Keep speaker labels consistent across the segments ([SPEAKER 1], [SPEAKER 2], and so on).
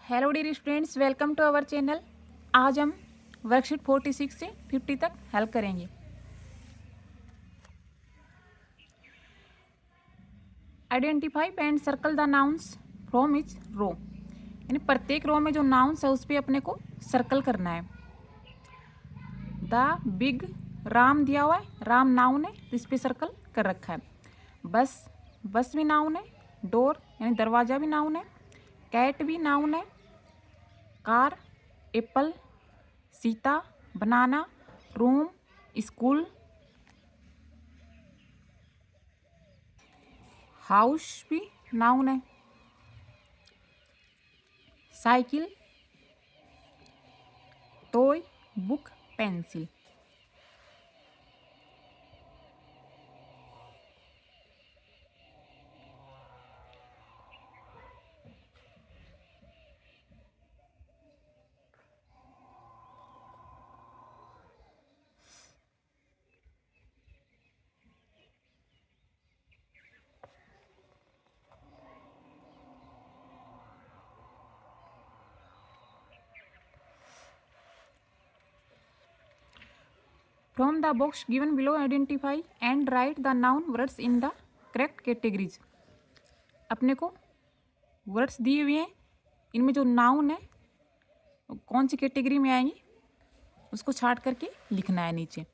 [SPEAKER 1] Hello dear students, welcome to our channel. आज हम worksheet 46 से 50 तक हल करेंगे। Identify and circle the nouns from each row, यानी प्रत्येक रो में जो नाउन्स है उस पर अपने को सर्कल करना है। द बिग राम दिया हुआ है, राम नाउन है तो इस पर सर्कल कर रखा है। बस, बस भी नाउन है। डोर यानी दरवाज़ा भी नाउन है। कैट भी नाउन है। कार, एप्पल, सीता, बनाना, रूम, स्कूल, हाउस भी नाउन है। Cycle, toy, book, pencil. From the box given below, identify and write the noun words in the correct categories. अपने को वर्ड्स दिए हुए हैं, इनमें जो नाउन है वो कौन सी कैटेगरी में आएंगी उसको छाट करके लिखना है। नीचे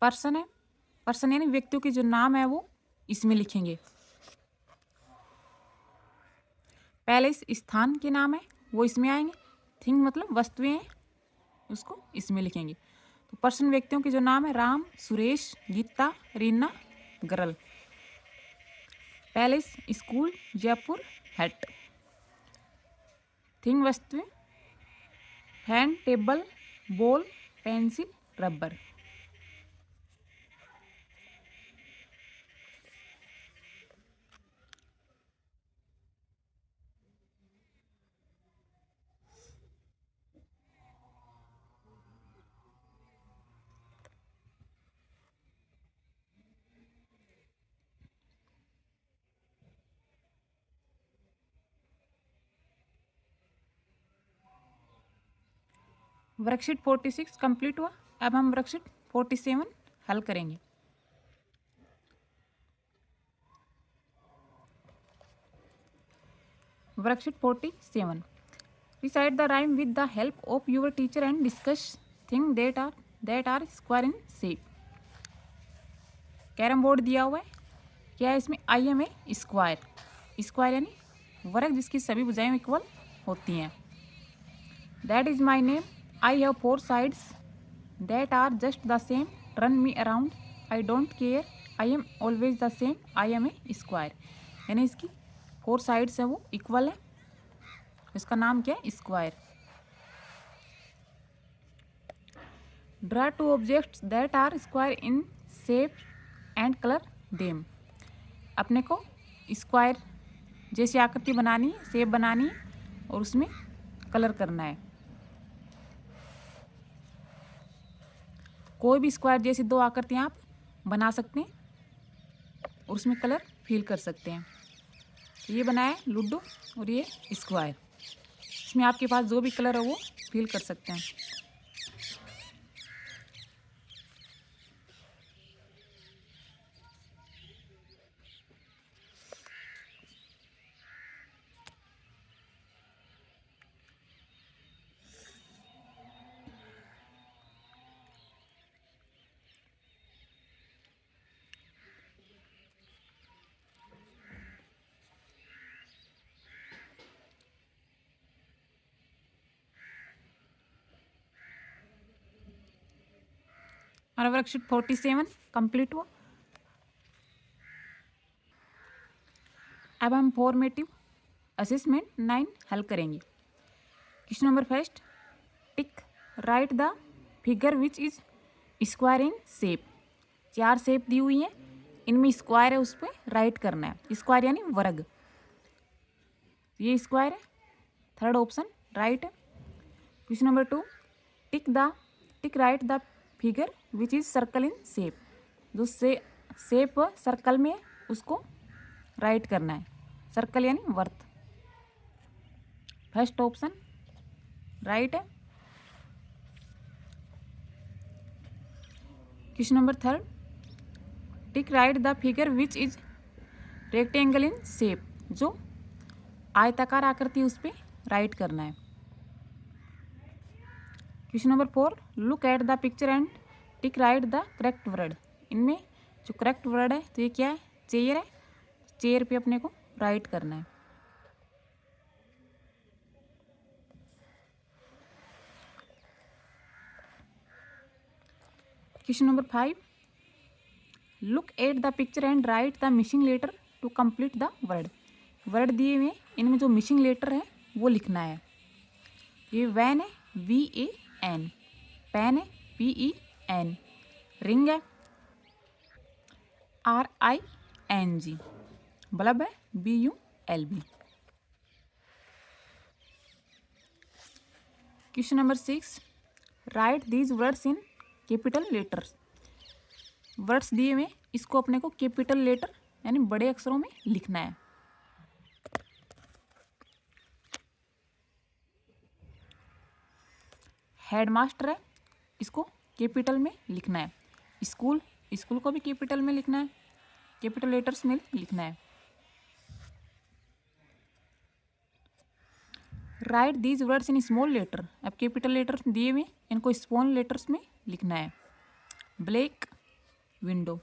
[SPEAKER 1] पर्सन है, पर्सन यानी व्यक्तियों के जो नाम है वो इसमें लिखेंगे। पैलेस स्थान के नाम है वो इसमें आएंगे। थिंग मतलब वस्तुएं हैं, उसको इसमें लिखेंगे। तो पर्सन व्यक्तियों के जो नाम है राम, सुरेश, गीता, रीना, गरल। Palace, school, Jaipur, hut. Thing वस्तुएं, fan, table, ball, pencil, rubber. Worksheet 46 complete हुआ। अब हम वर्कशीट 47 हल करेंगे। Worksheet 47, recite the rhyme with the help of your teacher and discuss thing that are square in shape. Carrom board दिया हुआ है, क्या है इसमें? I am a square. Square यानी वर्ग जिसकी सभी भुजाएं इक्वल होती हैं। That is my name, I have 4 sides that are just the same, run me around, I don't care, I am always the same, I am a square. यानी इसकी 4 sides हैं वो इक्वल है, इसका नाम क्या है? Square. Draw 2 objects that are square in shape and colour them. अपने को स्क्वायर जैसी आकृति बनानी है, शेप बनानी है और उसमें कलर करना है। कोई भी स्क्वायर जैसी 2 आकृतियाँ आप बना सकते हैं और उसमें कलर फिल कर सकते हैं। तो ये बनाया है लूडो और ये स्क्वायर, इसमें आपके पास जो भी कलर है वो फिल कर सकते हैं। हमारा वर्कशीट 47 कंप्लीट हुआ। अब हम फॉर्मेटिव असेसमेंट 9 हल करेंगे। Question number first, tick right the figure which is square in shape. 4 shape दी हुई हैं, इनमें स्क्वायर है उस पर राइट करना है। स्क्वायर यानी वर्ग, ये स्क्वायर है, थर्ड ऑप्शन राइट है। Question number 2, tick right the figure which is circle in shape. जो शेप सर्कल में है उसको राइट करना है। सर्कल यानी वर्त। फर्स्ट ऑप्शन राइट है। Question number 3, tick right the figure which is rectangle in shape, जो आयताकार आकृति उस पर राइट करना है। Question number 4, look at the picture and tick right the correct word. इनमें जो करेक्ट वर्ड है तो ये क्या है, चेयर है। चेयर पे अपने को राइट करना है। Question number 5, look at the picture and write the missing letter to complete the word. Word दिए हुए, इनमें जो मिसिंग लेटर है वो लिखना है। ये वैन है, VAN, पेन है, PEN, रिंग है, RING, बल्ब है, BULB। Question number 6, right these words in capital letters. Words दिए हुए, इसको अपने को कैपिटल लेटर यानी बड़े अक्षरों में लिखना है। हेडमास्टर है, इसको कैपिटल में लिखना है। स्कूल, स्कूल को भी कैपिटल में लिखना है, कैपिटल लेटर्स में लिखना है। Write these words in small letter. अब कैपिटल लेटर्स दिए हुए, इनको स्मॉल लेटर्स में लिखना है। Black window,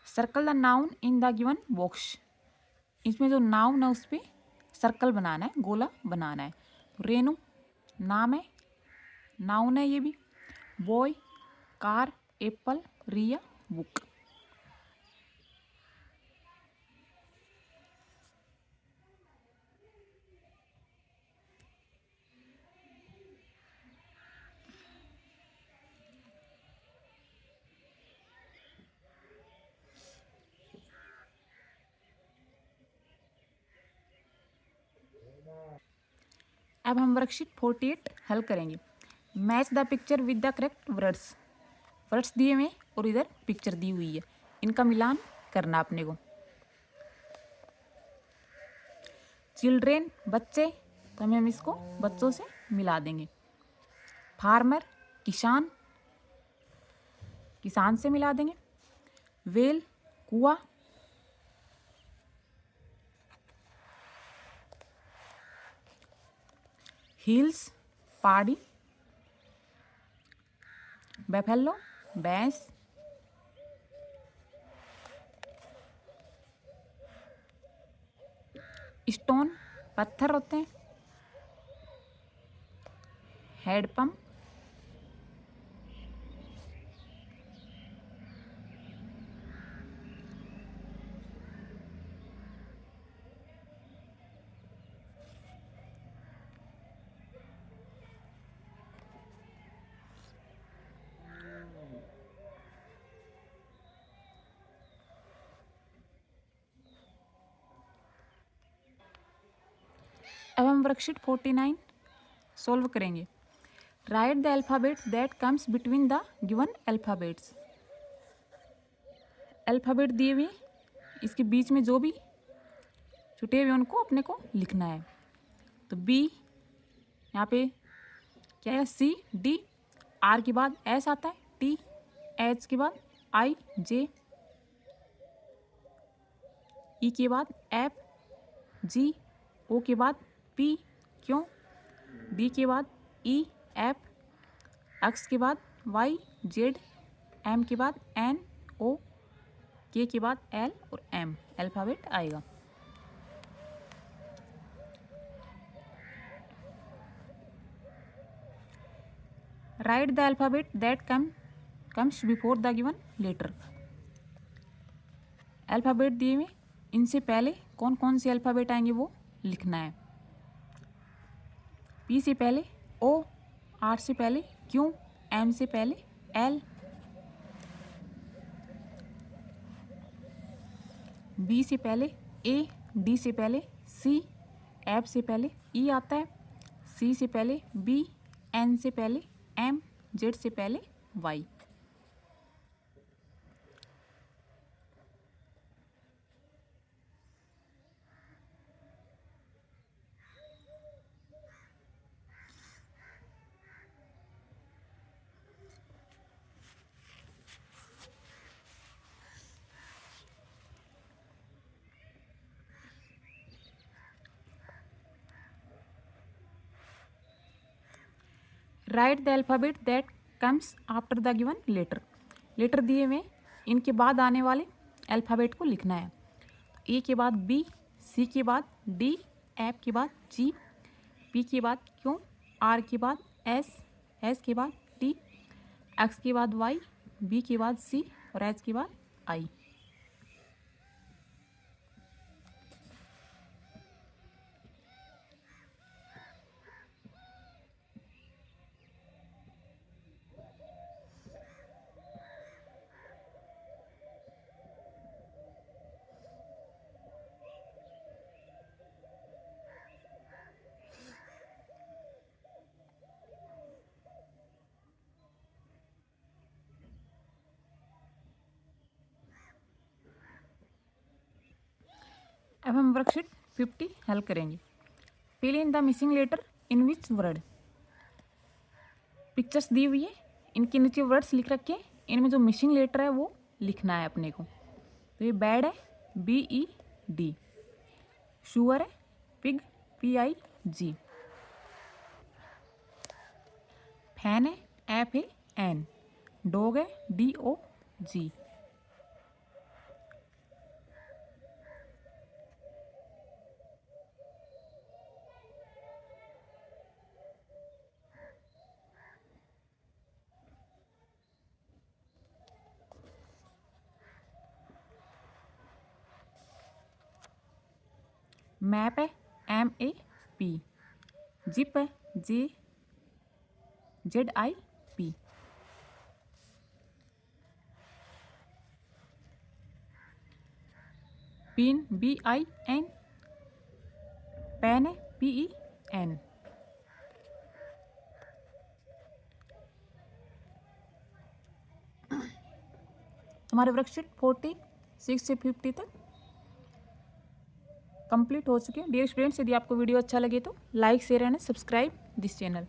[SPEAKER 1] circle the noun in the given box. इसमें जो नाउन है उस पर सर्कल बनाना है, गोला बनाना है। रेनू नाम है, नाउन है ये भी। बॉय, कार, एप्पल, रिया, बुक। अब हम वर्कशीट 48 हल करेंगे। Match the picture with the correct words. Words दिए हुए और इधर पिक्चर दी हुई है, इनका मिलान करना अपने को। चिल्ड्रेन बच्चे, तो हम इसको बच्चों से मिला देंगे। फार्मर किसान, किसान से मिला देंगे। वेल कुआं, हिल्स पहाड़ी। बैफेलो भैंस। स्टोन पत्थर होते हैं। हैंडपम्प, अब हम वर्कशीट 49 सॉल्व करेंगे। Right the alphabet that comes between the given alphabets. Alphabet दिए हुए, इसके बीच में जो भी छुटे हुए उनको अपने को लिखना है। तो बी, यहाँ पे क्या है, CD, R के बाद S आता है, T, H के बाद I, J, E के बाद F, G, O के बाद P, Q, B के बाद E, F, X के बाद Y, Z, M के बाद N, O, K के बाद L और M अल्फ़ाबेट आएगा। Write the alphabet that comes before the given letter. Alphabet दिए हुए, इनसे पहले कौन कौन से अल्फ़ाबेट आएंगे वो लिखना है। P से पहले O, R से पहले Q, M से पहले L, B से पहले A, D से पहले C, F से पहले E आता है, C से पहले B, N से पहले M, Z से पहले Y। Write the alphabet that comes after the given letter. Letter दिए हुए, इनके बाद आने वाले अल्फ़ाबेट को लिखना है। ए के बाद बी, सी के बाद डी, एफ के बाद जी, पी के बाद क्यू, आर के बाद एस, एस के बाद टी, एक्स के बाद वाई, बी के बाद सी और एच के बाद आई। अब हम वर्कशीट 50 हल करेंगे। Fill in the missing letter in which word. Pictures दी हुई है, इनके नीचे वर्ड्स लिख रखे हैं, इनमें जो मिसिंग लेटर है वो लिखना है अपने को। तो ये बैड है, BED, शुअर है, पिग, PIG, फैन है, FAN, डॉग है, DOG, मैप है, MAP, जिप है, ZIP, पिन, BIN, पेन है, PEN। हमारे वर्कशीट 46 से 50 तक कंप्लीट हो चुके हैं। डियर स्टूडेंट्स, यदि आपको वीडियो अच्छा लगे तो like share and subscribe this channel.